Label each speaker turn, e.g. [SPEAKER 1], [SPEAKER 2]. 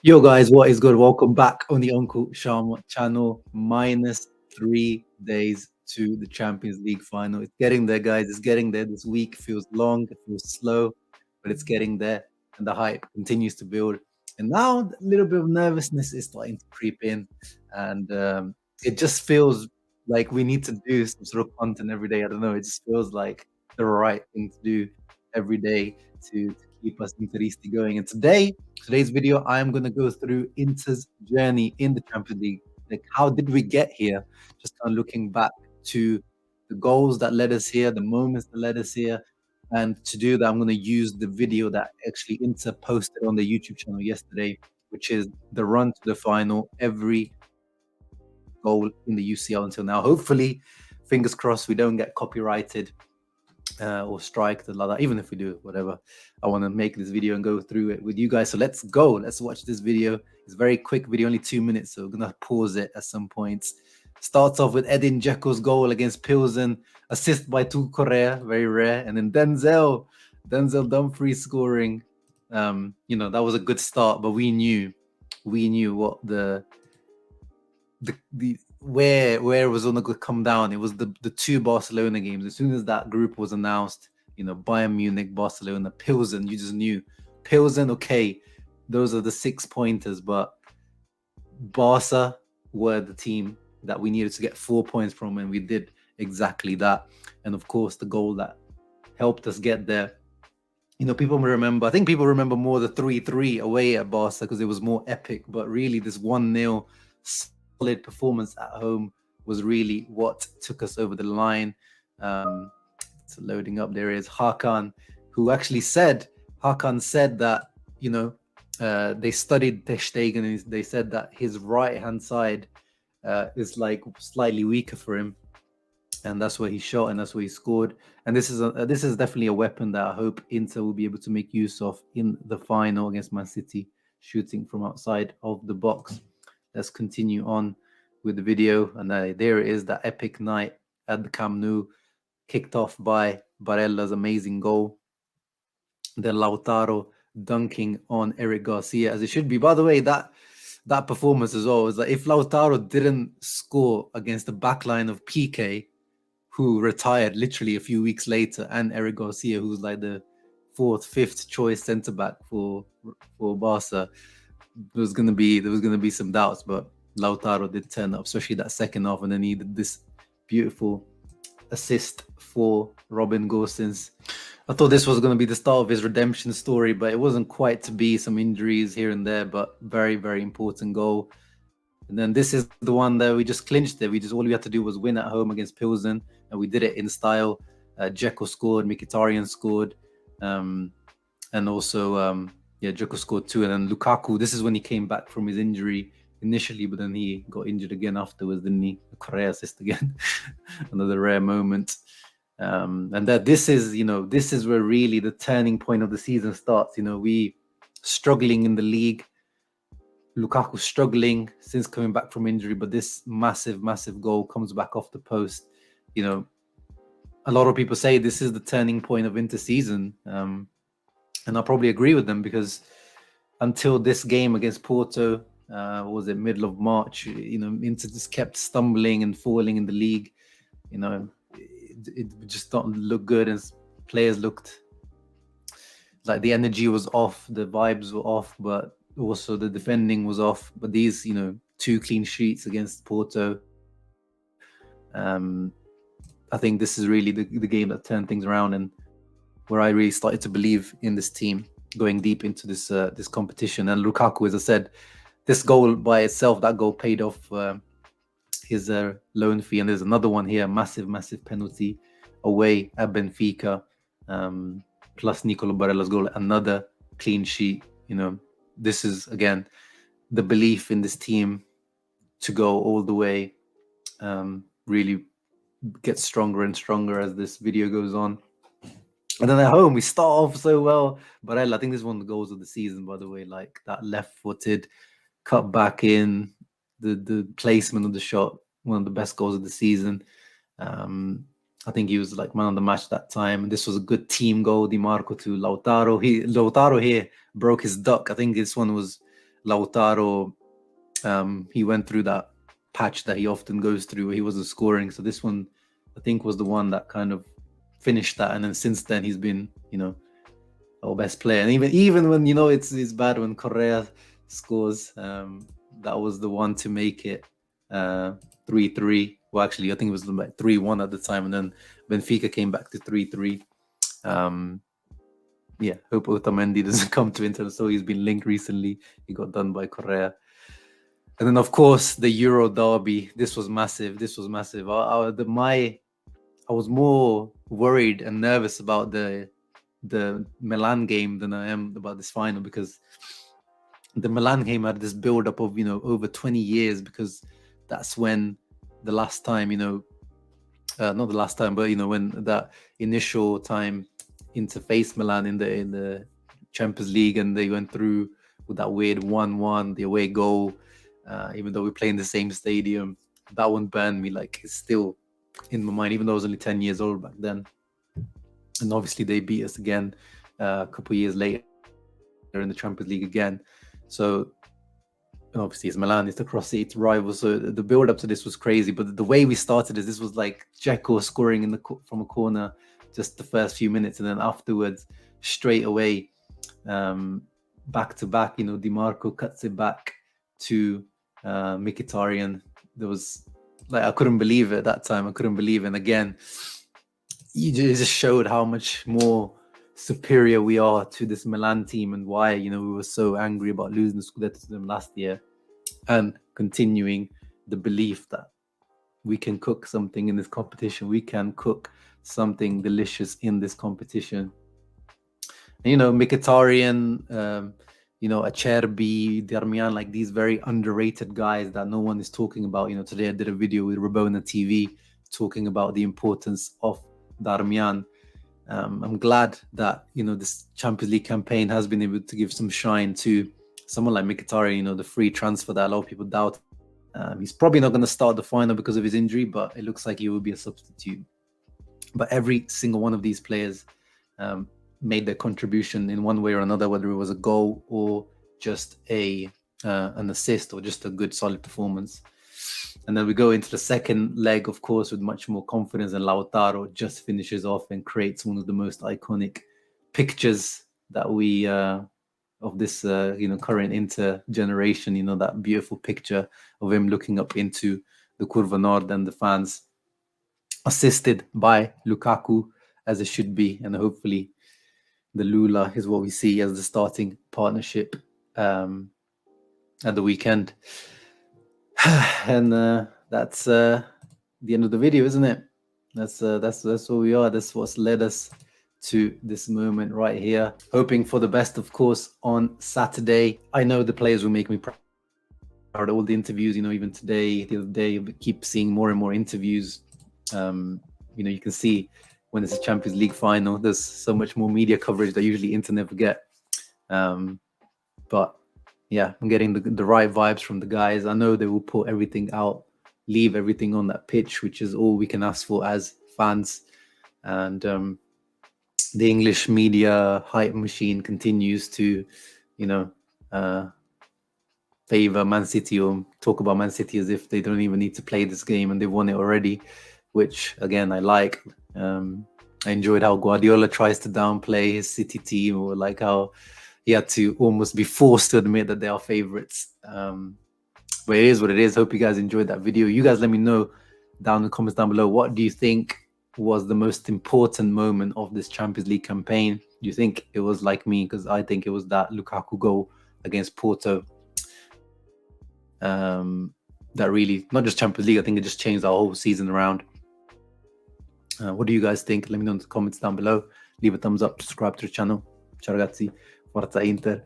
[SPEAKER 1] Yo guys, what is good? Welcome back on the Uncle Sharma channel. Minus 3 days to the Champions League final. It's getting there, guys. It's getting there. This week feels long, it feels slow, but it's getting there. And the hype continues to build. And now a little bit of nervousness is starting to creep in. And it just feels like we need to do some sort of content every day. I don't know. It just feels like the right thing to do every day to keep us Interisti going. And today's video, I am going to go through Inter's journey in the Champions League. Like, how did we get here? Just kind of looking back to the goals that led us here, the moments that led us here. And to do that, I'm going to use the video that actually Inter posted on the YouTube channel yesterday, which is the run to the final, every goal in the UCL until now. Hopefully, fingers crossed, we don't get copyrighted or strike like that. Even if we do, whatever, I want to make this video and go through it with you guys. So let's go. Let's watch this video. It's a very quick video, only 2 minutes, so we're gonna pause it at some points. Starts off with Edin Dzeko's goal against Pilsen, assist by Tu Correa, very rare, and then Denzel Dumfries scoring. That was a good start, but we knew what the where it was going to come down. It was the two Barcelona games. As soon as that group was announced, Bayern Munich, Barcelona, Pilsen, you just knew Pilsen. Okay, those are the 6 pointers, but Barca were the team that we needed to get 4 points from, and we did exactly that. And of course, the goal that helped us get there. People remember. I think people remember more the 3-3 away at Barca because it was more epic. But really, this 1-0 solid performance at home was really what took us over the line. So loading up, there is Hakan, who actually said that they studied Ter Stegen, and they said that his right hand side is like slightly weaker for him, and that's where he shot and that's where he scored. And this is definitely a weapon that I hope Inter will be able to make use of in the final against Man City, shooting from outside of the box. Let's continue on with the video. And there it is, that epic night at the Camp Nou, kicked off by Barella's amazing goal. Then Lautaro dunking on Eric Garcia, as it should be. By the way, that performance as well is like, if Lautaro didn't score against the backline of PK, who retired literally a few weeks later, and Eric Garcia, who's like the fourth, fifth choice centre back for Barca, there was gonna be some doubts, but Lautaro did turn up, especially that second half, and then he did this beautiful assist for Robin Gosens. I thought this was going to be the start of his redemption story, but it wasn't quite to be. Some injuries here and there, but very, very important goal. And then this is the one that we just clinched it. All we had to do was win at home against Pilsen, and we did it in style. Dzeko scored, Mkhitaryan scored, and also Dzeko scored too. And then Lukaku, this is when he came back from his injury initially, but then he got injured again afterwards, didn't he? A Correa assist again. Another rare moment. And that this is where really the turning point of the season starts. We struggling in the league. Lukaku struggling since coming back from injury, but this massive goal comes back off the post. A lot of people say this is the turning point of Inter season, and I probably agree with them, because until this game against Porto, was it middle of March, Inter just kept stumbling and falling in the league. It just don't look good, and players looked like the energy was off, the vibes were off, but also the defending was off. But these, 2 clean sheets against Porto, I think this is really the game that turned things around, and where I really started to believe in this team going deep into this competition. And Lukaku, as I said, this goal by itself, that goal paid off his loan fee. And there's another one here, massive penalty away at Benfica, plus Nicolo Barella's goal, another clean sheet. This is, again, the belief in this team to go all the way really gets stronger and stronger as this video goes on. And then at home, we start off so well. Barella, I think this is one of the goals of the season, by the way, like that left-footed cut back in, the placement of the shot, one of the best goals of the season. I think he was like man of the match that time. And this was a good team goal, Di Marco to Lautaro. Lautaro here broke his duck. I think this one was Lautaro, he went through that patch that he often goes through where he wasn't scoring. So this one, I think, was the one that kind of finished that. And then since then, he's been, our best player. And even when, it's bad when Correa scores, that was the one to make it 3-3. Well, actually, I think it was like 3-1 at the time. And then Benfica came back to 3-3. Hope Otamendi doesn't come to Inter. So he's been linked recently. He got done by Correa. And then, of course, the Euro derby. This was massive. I was more worried and nervous about the Milan game than I am about this final, because the Milan game had this build-up of, over 20 years, because that's when the last time, not the last time, but, when that initial time Inter faced Milan in the Champions League, and they went through with that weird 1-1, the away goal, even though we play in the same stadium. That one burned me, like, it's still in my mind, even though I was only 10 years old back then. And obviously they beat us again a couple of years later in the Champions League again. So, and obviously it's Milan, it's the cross-seat rival. So the build-up to this was crazy. But the way we started this was like Dzeko scoring from a corner just the first few minutes, and then afterwards, straight away, back to back, Di Marco cuts it back to Mkhitaryan. There was, like, I couldn't believe it at that time. I couldn't believe it. And again, it just showed how much more superior we are to this Milan team, and why, we were so angry about losing the Scudetto to them last year, and continuing the belief that we can cook something in this competition. We can cook something delicious in this competition. And, Mkhitaryan, Acerbi, Darmian, like these very underrated guys that no one is talking about. Today I did a video with Rabona TV talking about the importance of Darmian. I'm glad that, this Champions League campaign has been able to give some shine to someone like Mkhitaryan, the free transfer that a lot of people doubt. He's probably not going to start the final because of his injury, but it looks like he will be a substitute. But every single one of these players made their contribution in one way or another, whether it was a goal or just an assist or just a good solid performance. And then we go into the second leg, of course, with much more confidence, and Lautaro just finishes off and creates one of the most iconic pictures that we of this current Inter generation. That beautiful picture of him looking up into the Curva Nord and the fans, assisted by Lukaku, as it should be. And hopefully the Lula is what we see as the starting partnership at the weekend. And that's the end of the video, isn't it? That's where we are. That's what's led us to this moment right here. Hoping for the best, of course, on Saturday. I know the players will make me proud. All the interviews, even today, the other day, we keep seeing more and more interviews. You can see when it's a Champions League final, there's so much more media coverage that usually Inter never get. But yeah, I'm getting the right vibes from the guys. I know they will put everything out, leave everything on that pitch, which is all we can ask for as fans. And the English media hype machine continues to, favor Man City, or talk about Man City as if they don't even need to play this game and they've won it already, which again, I like. I enjoyed how Guardiola tries to downplay his City team, or like how he had to almost be forced to admit that they are favorites. But it is what it is. Hope you guys enjoyed that video. You guys let me know down in the comments down below, what do you think was the most important moment of this Champions League campaign? Do you think it was like me? Because I think it was that Lukaku goal against Porto. That really, not just Champions League, I think it just changed our whole season around. What do you guys think? Let me know in the comments down below. Leave a thumbs up, subscribe to the channel. Ciao ragazzi, forza Inter.